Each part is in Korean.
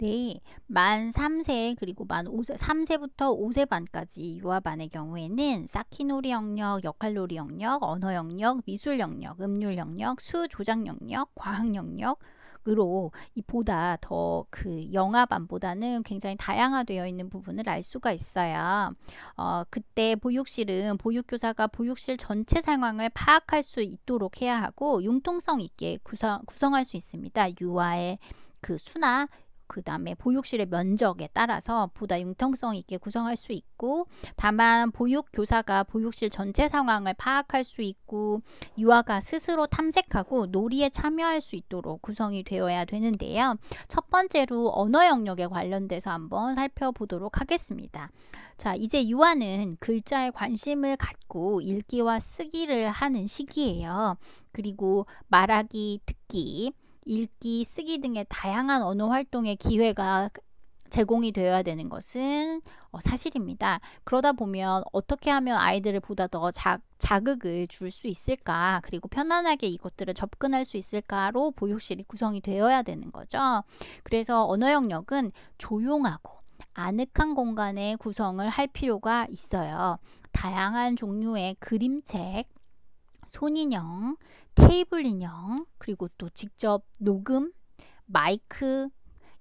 네, 만 3세 그리고 만 5세, 3세부터 5세 반까지 유아반의 경우에는 쌓기놀이 영역, 역할놀이 영역, 언어 영역, 미술 영역, 음률 영역, 수 조작 영역, 과학 영역으로 이 보다 더 그 영아반보다는 굉장히 다양화되어 있는 부분을 알 수가 있어요. 그때 보육실은 보육교사가 보육실 전체 상황을 파악할 수 있도록 해야 하고 융통성 있게 구성할 수 있습니다. 유아의 그 수나 그 다음에 보육실의 면적에 따라서 보다 융통성 있게 구성할 수 있고, 다만 보육교사가 보육실 전체 상황을 파악할 수 있고 유아가 스스로 탐색하고 놀이에 참여할 수 있도록 구성이 되어야 되는데요. 첫 번째로 언어 영역에 관련돼서 한번 살펴보도록 하겠습니다. 자, 이제 유아는 글자에 관심을 갖고 읽기와 쓰기를 하는 시기예요. 그리고 말하기, 듣기, 읽기, 쓰기 등의 다양한 언어 활동의 기회가 제공이 되어야 되는 것은 사실입니다. 그러다 보면 어떻게 하면 아이들을 보다 더 자극을 줄 수 있을까, 그리고 편안하게 이것들을 접근할 수 있을까로 보육실이 구성이 되어야 되는 거죠. 그래서 언어 영역은 조용하고 아늑한 공간의 구성을 할 필요가 있어요. 다양한 종류의 그림책, 손인형, 테이블 인형, 그리고 또 직접 녹음, 마이크,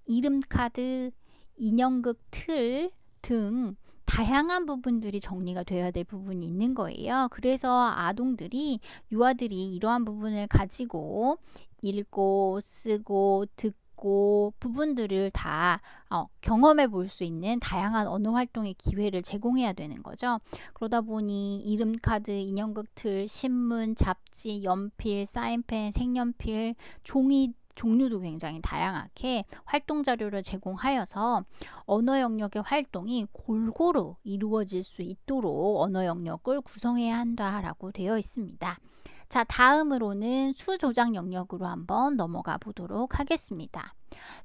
이름카드, 인형극 틀 등 다양한 부분들이 정리가 되어야 될 부분이 있는 거예요. 그래서 아동들이, 유아들이 이러한 부분을 가지고 읽고 쓰고 듣고 부분들을 다 경험해 볼 수 있는 다양한 언어 활동의 기회를 제공해야 되는 거죠. 그러다 보니 이름카드, 인형극 틀, 신문, 잡지, 연필, 사인펜, 색연필, 종이 종류도 굉장히 다양하게 활동 자료를 제공하여서 언어 영역의 활동이 골고루 이루어질 수 있도록 언어 영역을 구성해야 한다라고 되어 있습니다. 자, 다음으로는 수 조작 영역으로 한번 넘어가 보도록 하겠습니다.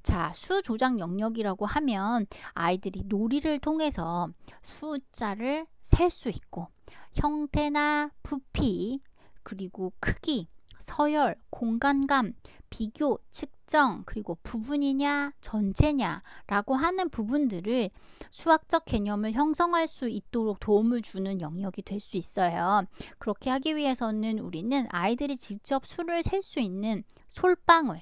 자, 수 조작 영역이라고 하면 아이들이 놀이를 통해서 숫자를 셀 수 있고 형태나 부피, 그리고 크기, 서열, 공간감, 비교, 측정, 그리고 부분이냐 전체냐 라고 하는 부분들을 수학적 개념을 형성할 수 있도록 도움을 주는 영역이 될 수 있어요. 그렇게 하기 위해서는 우리는 아이들이 직접 수를 셀 수 있는 솔방울,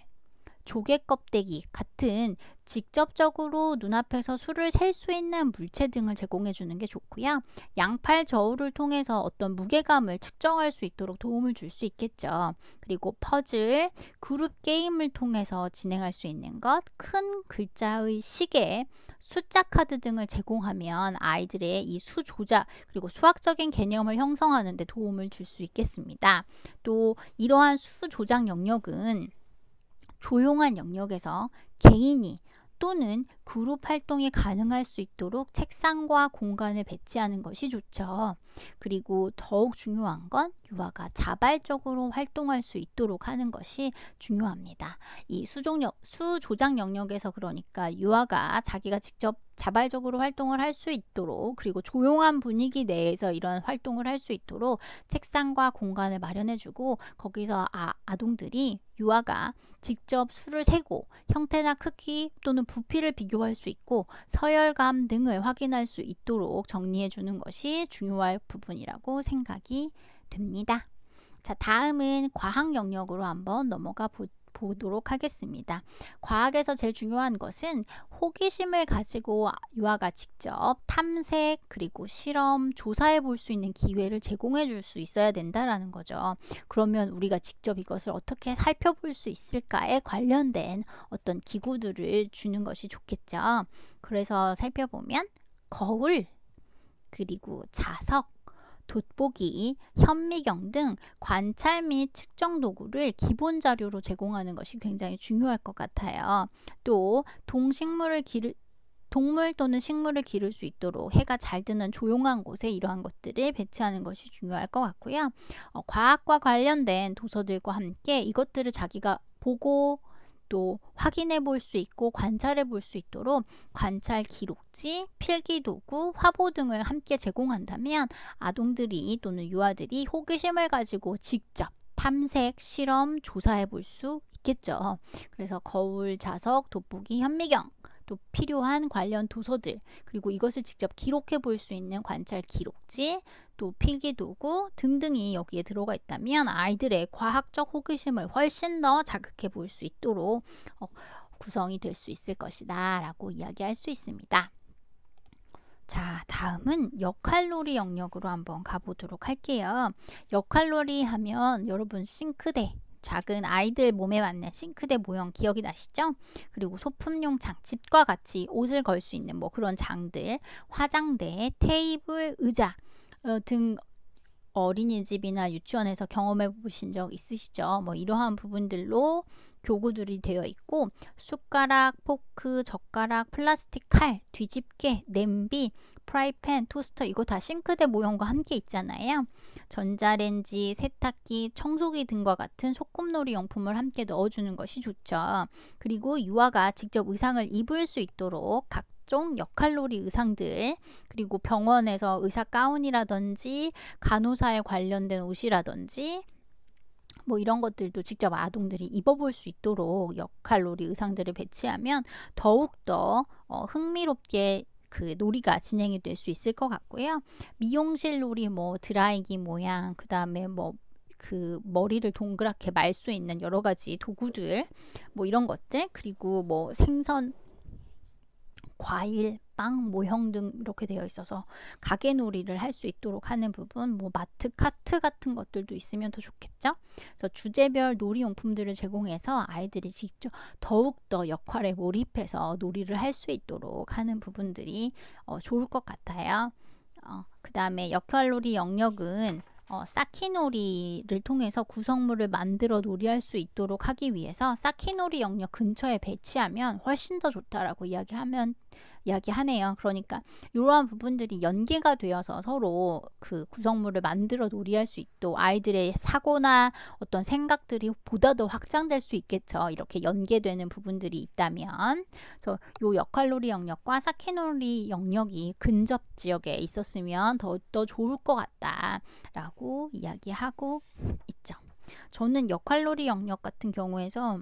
조개 껍데기 같은 직접적으로 눈앞에서 수를 셀 수 있는 물체 등을 제공해 주는 게 좋고요. 양팔 저울을 통해서 어떤 무게감을 측정할 수 있도록 도움을 줄 수 있겠죠. 그리고 퍼즐, 그룹 게임을 통해서 진행할 수 있는 것, 큰 글자의 시계, 숫자 카드 등을 제공하면 아이들의 이 수 조작 그리고 수학적인 개념을 형성하는 데 도움을 줄 수 있겠습니다. 또 이러한 수 조작 영역은 조용한 영역에서 개인이 또는 그룹 활동이 가능할 수 있도록 책상과 공간을 배치하는 것이 좋죠. 그리고 더욱 중요한 건 유아가 자발적으로 활동할 수 있도록 하는 것이 중요합니다. 이 수 조작 영역에서 그러니까 유아가 자기가 직접 자발적으로 활동을 할 수 있도록, 그리고 조용한 분위기 내에서 이런 활동을 할 수 있도록 책상과 공간을 마련해주고, 거기서 아동들이 유아가 직접 수를 세고 형태나 크기 또는 부피를 비교할 수 있고 서열감 등을 확인할 수 있도록 정리해 주는 것이 중요할 부분이라고 생각이 됩니다. 자, 다음은 과학 영역으로 한번 넘어가 보도록 하겠습니다. 과학에서 제일 중요한 것은 호기심을 가지고 유아가 직접 탐색 그리고 실험, 조사해 볼 수 있는 기회를 제공해 줄 수 있어야 된다라는 거죠. 그러면 우리가 직접 이것을 어떻게 살펴볼 수 있을까에 관련된 어떤 기구들을 주는 것이 좋겠죠. 그래서 살펴보면 거울, 그리고 자석, 돋보기, 현미경 등 관찰 및 측정 도구를 기본 자료로 제공하는 것이 굉장히 중요할 것 같아요. 또 동물 또는 식물을 기를 수 있도록 해가 잘 드는 조용한 곳에 이러한 것들을 배치하는 것이 중요할 것 같고요. 과학과 관련된 도서들과 함께 이것들을 자기가 보고 또 확인해 볼 수 있고 관찰해 볼 수 있도록 관찰 기록지, 필기 도구, 화보 등을 함께 제공한다면 아동들이 또는 유아들이 호기심을 가지고 직접 탐색, 실험, 조사해 볼 수 있겠죠. 그래서 거울, 자석, 돋보기, 현미경 또 필요한 관련 도서들, 그리고 이것을 직접 기록해 볼 수 있는 관찰 기록지, 또 필기도구 등등이 여기에 들어가 있다면 아이들의 과학적 호기심을 훨씬 더 자극해 볼 수 있도록 구성이 될 수 있을 것이다 라고 이야기할 수 있습니다. 자, 다음은 역할놀이 영역으로 한번 가보도록 할게요. 역할놀이 하면 여러분 싱크대, 작은 아이들 몸에 맞는 싱크대 모형 기억이 나시죠? 그리고 소품용 장집과 같이 옷을 걸 수 있는 뭐 그런 장들, 화장대, 테이블, 의자 등 어린이집이나 유치원에서 경험해 보신 적 있으시죠? 뭐 이러한 부분들로 교구들이 되어 있고, 숟가락, 포크, 젓가락, 플라스틱 칼, 뒤집개, 냄비, 프라이팬, 토스터, 이거 다 싱크대 모형과 함께 있잖아요. 전자레인지, 세탁기, 청소기 등과 같은 소꿉놀이 용품을 함께 넣어주는 것이 좋죠. 그리고 유아가 직접 의상을 입을 수 있도록 각종 역할놀이 의상들, 그리고 병원에서 의사 가운이라든지 간호사에 관련된 옷이라든지 뭐 이런 것들도 직접 아동들이 입어볼 수 있도록 역할놀이 의상들을 배치하면 더욱더 흥미롭게 그 놀이가 진행이 될 수 있을 것 같고요. 미용실 놀이, 뭐 드라이기 모양, 그 다음에 뭐 그 머리를 동그랗게 말 수 있는 여러 가지 도구들, 뭐 이런 것들, 그리고 뭐 생선, 과일, 빵, 모형 등 이렇게 되어 있어서 가게 놀이를 할 수 있도록 하는 부분, 뭐 마트, 카트 같은 것들도 있으면 더 좋겠죠. 그래서 주제별 놀이용품들을 제공해서 아이들이 직접 더욱더 역할에 몰입해서 놀이를 할 수 있도록 하는 부분들이 좋을 것 같아요. 그 다음에 역할놀이 영역은 쌓기놀이를 통해서 구성물을 만들어 놀이할 수 있도록 하기 위해서 쌓기놀이 영역 근처에 배치하면 훨씬 더 좋다라고 이야기하네요. 그러니까 이러한 부분들이 연계가 되어서 서로 그 구성물을 만들어 놀이할 수 있도록 아이들의 사고나 어떤 생각들이 보다 더 확장될 수 있겠죠. 이렇게 연계되는 부분들이 있다면. 그래서 이 역할놀이 영역과 쌓기놀이 영역이 근접 지역에 있었으면 더 좋을 것 같다라고 이야기하고 있죠. 저는 역할놀이 영역 같은 경우에서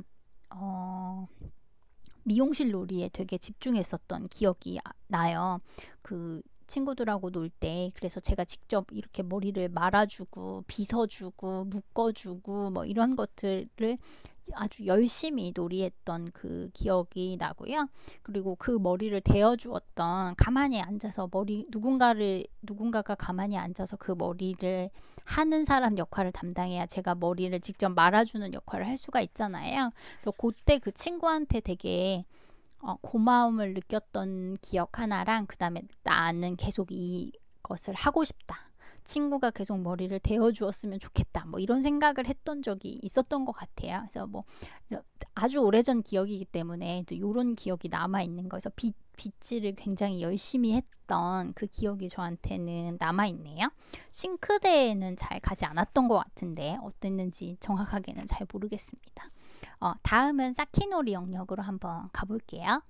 미용실 놀이에 되게 집중했었던 기억이 나요. 그 친구들하고 놀 때, 그래서 제가 직접 이렇게 머리를 말아주고 빗어주고 묶어주고 뭐 이런 것들을 아주 열심히 놀이했던 그 기억이 나고요. 그리고 그 머리를 대어주었던, 가만히 앉아서 누군가가 가만히 앉아서 그 머리를 하는 사람 역할을 담당해야 제가 머리를 직접 말아주는 역할을 할 수가 있잖아요. 그래서 그때 그 친구한테 되게 고마움을 느꼈던 기억 하나랑, 그 다음에 나는 계속 이것을 하고 싶다, 친구가 계속 머리를 대어주었으면 좋겠다, 뭐 이런 생각을 했던 적이 있었던 것 같아요. 그래서 뭐 아주 오래전 기억이기 때문에 또 이런 기억이 남아있는 거에서 빗질을 굉장히 열심히 했던 그 기억이 저한테는 남아있네요. 싱크대에는 잘 가지 않았던 것 같은데 어땠는지 정확하게는 잘 모르겠습니다. 다음은 쌓기놀이 영역으로 한번 가볼게요.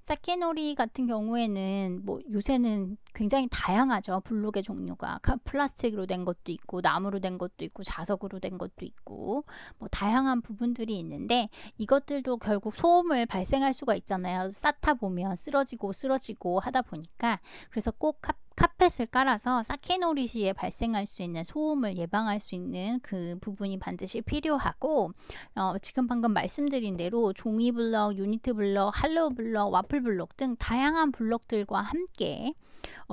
쌓기놀이 같은 경우에는 뭐 요새는 굉장히 다양하죠. 블록의 종류가 플라스틱으로 된 것도 있고, 나무로 된 것도 있고, 자석으로 된 것도 있고, 뭐 다양한 부분들이 있는데 이것들도 결국 소음을 발생할 수가 있잖아요. 쌓다 보면 쓰러지고 하다 보니까. 그래서 꼭 카펫을 깔아서 쌓기놀이 시에 발생할 수 있는 소음을 예방할 수 있는 그 부분이 반드시 필요하고, 지금 방금 말씀드린 대로 종이블럭, 유니트블럭, 할로우블럭, 와플블럭 등 다양한 블럭들과 함께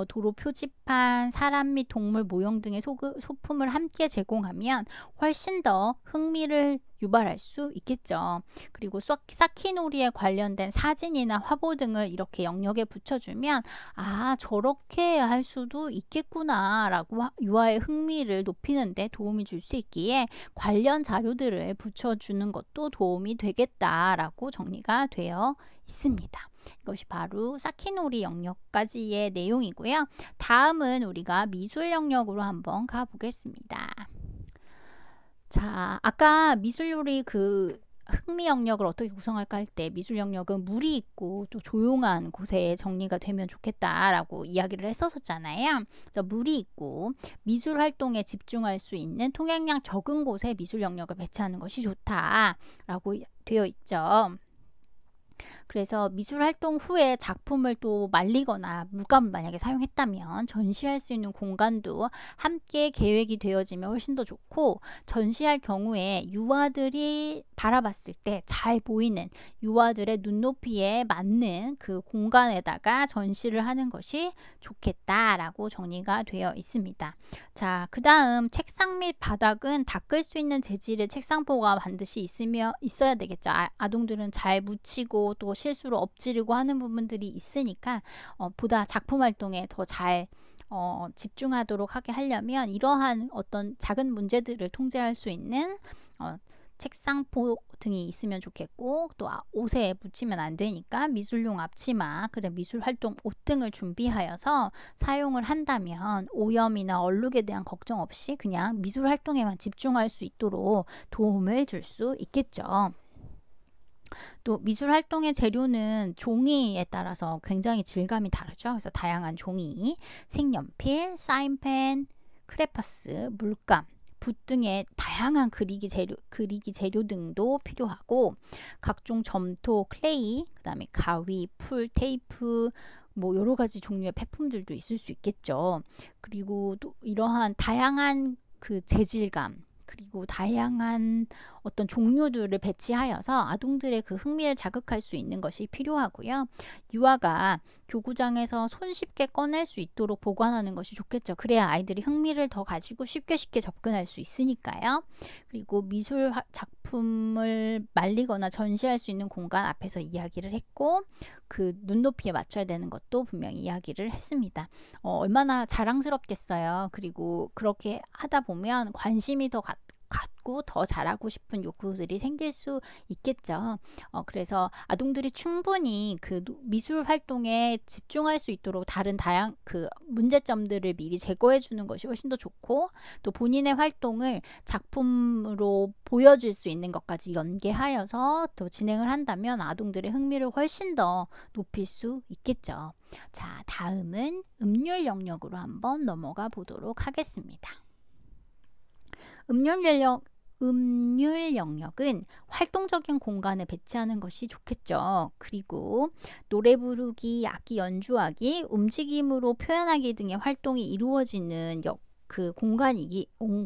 도로 표지판, 사람 및 동물 모형 등의 소품을 함께 제공하면 훨씬 더 흥미를 유발할 수 있겠죠. 그리고 쌓기놀이에 관련된 사진이나 화보 등을 이렇게 영역에 붙여주면 저렇게 할 수도 있겠구나 라고 유아의 흥미를 높이는 데 도움이 줄 수 있기에 관련 자료들을 붙여주는 것도 도움이 되겠다라고 정리가 되어 있습니다. 이것이 바로 쌓기놀이 영역까지의 내용이고요. 다음은 우리가 미술 영역으로 한번 가보겠습니다. 자, 아까 미술 놀이 그 흥미 영역을 어떻게 구성할까 할 때 미술 영역은 물이 있고 또 조용한 곳에 정리가 되면 좋겠다라고 이야기를 했었잖아요. 그래서 물이 있고 미술 활동에 집중할 수 있는 통행량 적은 곳에 미술 영역을 배치하는 것이 좋다라고 되어 있죠. 그래서 미술 활동 후에 작품을 또 말리거나 물감을 만약에 사용했다면 전시할 수 있는 공간도 함께 계획이 되어지면 훨씬 더 좋고, 전시할 경우에 유아들이 바라봤을 때 잘 보이는, 유아들의 눈높이에 맞는 그 공간에다가 전시를 하는 것이 좋겠다라고 정리가 되어 있습니다. 자, 그 다음 책상 및 바닥은 닦을 수 있는 재질의 책상포가 반드시 있어야 되겠죠. 아동들은 잘 묻히고 또 실수로 엎지르고 하는 부분들이 있으니까 보다 작품 활동에 더 잘 집중하도록 하게 하려면 이러한 어떤 작은 문제들을 통제할 수 있는 책상포 등이 있으면 좋겠고, 또 옷에 묻히면 안 되니까 미술용 앞치마, 그래 미술 활동 옷 등을 준비하여서 사용을 한다면 오염이나 얼룩에 대한 걱정 없이 그냥 미술 활동에만 집중할 수 있도록 도움을 줄 수 있겠죠. 또 미술 활동의 재료는 종이에 따라서 굉장히 질감이 다르죠. 그래서 다양한 종이, 색연필, 사인펜, 크레파스, 물감, 붓 등의 다양한 그리기 재료 등도 필요하고, 각종 점토, 클레이, 그 다음에 가위, 풀, 테이프, 뭐 여러 가지 종류의 폐품들도 있을 수 있겠죠. 그리고 또 이러한 다양한 그 재질감, 그리고 다양한 어떤 종류들을 배치하여서 아동들의 그 흥미를 자극할 수 있는 것이 필요하고요. 유아가 교구장에서 손쉽게 꺼낼 수 있도록 보관하는 것이 좋겠죠. 그래야 아이들이 흥미를 더 가지고 쉽게 접근할 수 있으니까요. 그리고 미술 작품을 말리거나 전시할 수 있는 공간 앞에서 이야기를 했고, 그 눈높이에 맞춰야 되는 것도 분명히 이야기를 했습니다. 얼마나 자랑스럽겠어요. 그리고 그렇게 하다 보면 관심이 더 갖고 더 잘하고 싶은 욕구들이 생길 수 있겠죠. 그래서 아동들이 충분히 그 미술 활동에 집중할 수 있도록 다른 그 문제점들을 미리 제거해 주는 것이 훨씬 더 좋고, 또 본인의 활동을 작품으로 보여줄 수 있는 것까지 연계하여서 또 진행을 한다면 아동들의 흥미를 훨씬 더 높일 수 있겠죠. 자, 다음은 음률 영역으로 한번 넘어가 보도록 하겠습니다. 음률 영역은 활동적인 공간에 배치하는 것이 좋겠죠. 그리고 노래 부르기, 악기 연주하기, 움직임으로 표현하기 등의 활동이 이루어지는 그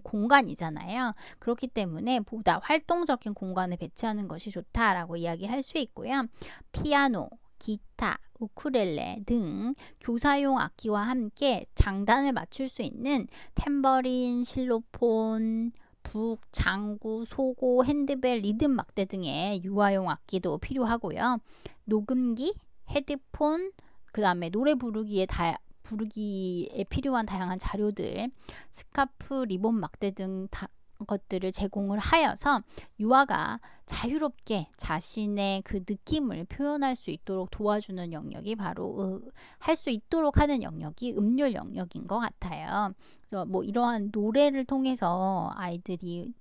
공간이잖아요. 그렇기 때문에 보다 활동적인 공간에 배치하는 것이 좋다라고 이야기할 수 있고요. 피아노, 기타, 우쿨렐레 등 교사용 악기와 함께 장단을 맞출 수 있는 탬버린, 실로폰, 북, 장구, 소고, 핸드벨, 리듬 막대 등의 유아용 악기도 필요하고요. 녹음기, 헤드폰, 그 다음에 노래 부르기에 필요한 다양한 자료들, 스카프, 리본 막대 등 것들을 제공을 하여서 유아가 자유롭게 자신의 그 느낌을 표현할 수 있도록 도와주는 영역이 바로 할 수 있도록 하는 영역이 음률 영역인 것 같아요. 그래서 뭐 이러한 노래를 통해서 아이들이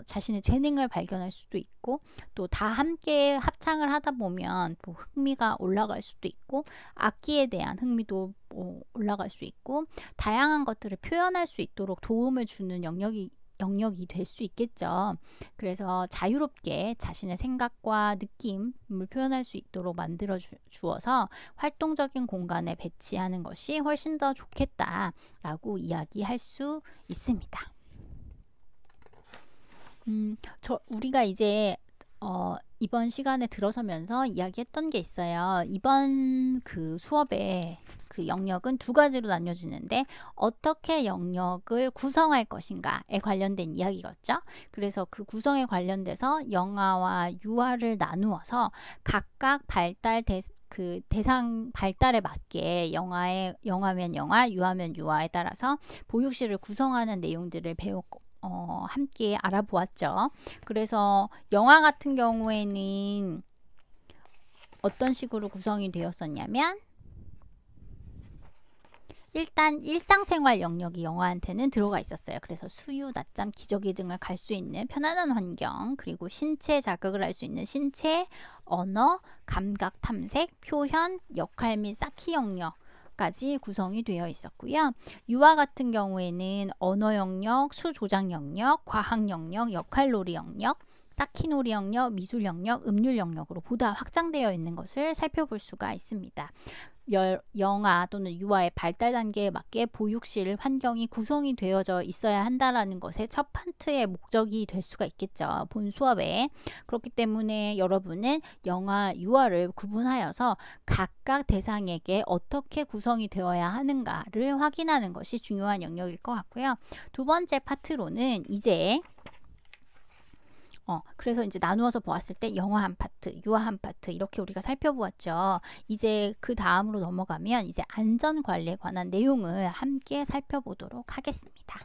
자신의 재능을 발견할 수도 있고, 또 다 함께 합창을 하다 보면 또 흥미가 올라갈 수도 있고, 악기에 대한 흥미도 올라갈 수 있고, 다양한 것들을 표현할 수 있도록 도움을 주는 영역이 될 수 있겠죠. 그래서 자유롭게 자신의 생각과 느낌을 표현할 수 있도록 만들어 주어서 활동적인 공간에 배치하는 것이 훨씬 더 좋겠다라고 이야기할 수 있습니다. 우리가 이제 이번 시간에 들어서면서 이야기했던 게 있어요. 이번 그 수업에 그 영역은 두 가지로 나뉘어지는데 어떻게 영역을 구성할 것인가에 관련된 이야기였죠. 그래서 그 구성에 관련돼서 영아와 유아를 나누어서 각각 대상 발달에 맞게 영아면 영아, 유아면 유아에 따라서 보육실을 구성하는 내용들을 함께 알아보았죠. 그래서 영아 같은 경우에는 어떤 식으로 구성이 되었었냐면, 일단 일상생활 영역이 영아한테는 들어가 있었어요. 그래서 수유, 낮잠, 기저귀 등을 갈 수 있는 편안한 환경, 그리고 신체 자극을 할 수 있는 신체, 언어, 감각 탐색, 표현, 역할 및 쌓기 영역 까지 구성이 되어 있었고요. 유아 같은 경우에는 언어 영역, 수 조작 영역, 과학 영역, 역할놀이 영역, 쌓기놀이 영역, 미술 영역, 음률 영역으로 보다 확장되어 있는 것을 살펴볼 수가 있습니다. 영아 또는 유아의 발달 단계에 맞게 보육실 환경이 구성이 되어져 있어야 한다라는 것의 첫 파트의 목적이 될 수가 있겠죠. 본 수업에. 그렇기 때문에 여러분은 영아, 유아를 구분하여서 각각 대상에게 어떻게 구성이 되어야 하는가를 확인하는 것이 중요한 영역일 것 같고요. 두 번째 파트로는 이제 그래서 이제 나누어서 보았을 때 영아 한 파트, 유아 한 파트 이렇게 우리가 살펴보았죠. 이제 그 다음으로 넘어가면 이제 안전 관리에 관한 내용을 함께 살펴보도록 하겠습니다.